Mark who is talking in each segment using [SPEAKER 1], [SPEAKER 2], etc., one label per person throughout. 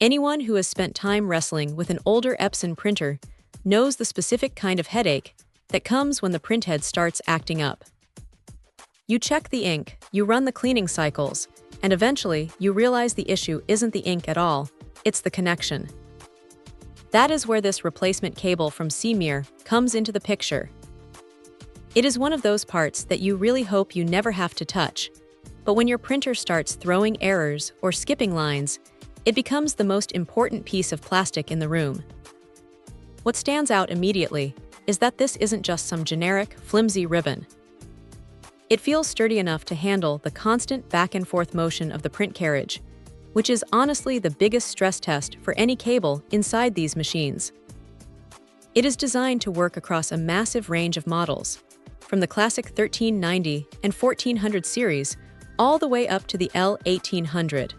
[SPEAKER 1] Anyone who has spent time wrestling with an older Epson printer knows the specific kind of headache that comes when the printhead starts acting up. You check the ink, you run the cleaning cycles, and eventually you realize the issue isn't the ink at all, it's the connection. That is where this replacement cable from CeaMere comes into the picture. It is one of those parts that you really hope you never have to touch, but when your printer starts throwing errors or skipping lines, it becomes the most important piece of plastic in the room. What stands out immediately is that this isn't just some generic, flimsy ribbon. It feels sturdy enough to handle the constant back-and-forth motion of the print carriage, which is honestly the biggest stress test for any cable inside these machines. It is designed to work across a massive range of models, from the classic 1390 and 1400 series all the way up to the L1800.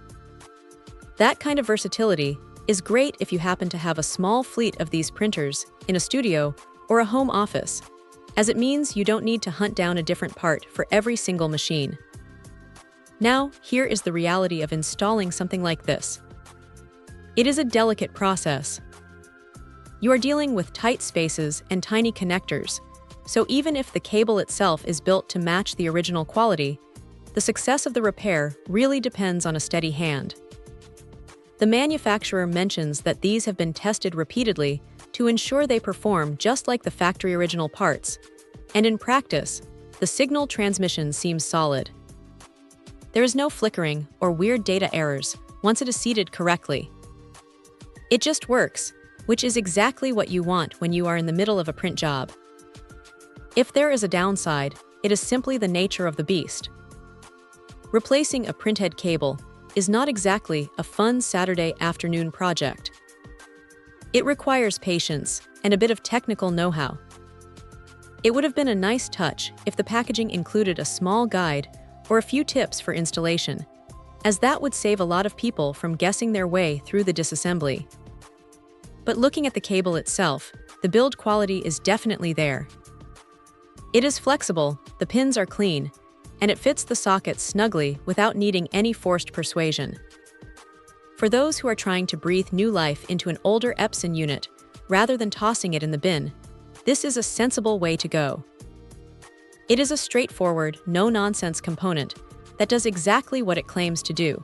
[SPEAKER 1] That kind of versatility is great if you happen to have a small fleet of these printers in a studio or a home office, as it means you don't need to hunt down a different part for every single machine. Now, here is the reality of installing something like this. It is a delicate process. You are dealing with tight spaces and tiny connectors, so even if the cable itself is built to match the original quality, the success of the repair really depends on a steady hand. The manufacturer mentions that these have been tested repeatedly to ensure they perform just like the factory original parts, and in practice, the signal transmission seems solid. There is no flickering or weird data errors once it is seated correctly. It just works, which is exactly what you want when you are in the middle of a print job. If there is a downside, it is simply the nature of the beast. Replacing a printhead cable is not exactly a fun Saturday afternoon project. It requires patience and a bit of technical know-how. It would have been a nice touch if the packaging included a small guide or a few tips for installation, as that would save a lot of people from guessing their way through the disassembly. But looking at the cable itself, the build quality is definitely there. It is flexible, the pins are clean, and it fits the socket snugly without needing any forced persuasion. For those who are trying to breathe new life into an older Epson unit rather than tossing it in the bin, this is a sensible way to go. It is a straightforward, no-nonsense component that does exactly what it claims to do.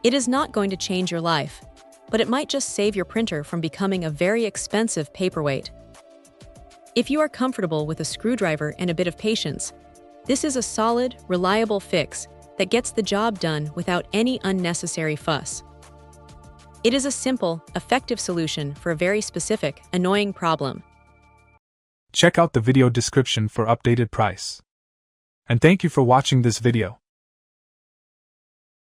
[SPEAKER 1] It is not going to change your life, but it might just save your printer from becoming a very expensive paperweight. If you are comfortable with a screwdriver and a bit of patience, this is a solid, reliable fix that gets the job done without any unnecessary fuss. It is a simple, effective solution for a very specific, annoying problem.
[SPEAKER 2] Check out the video description for updated price. And thank you for watching this video.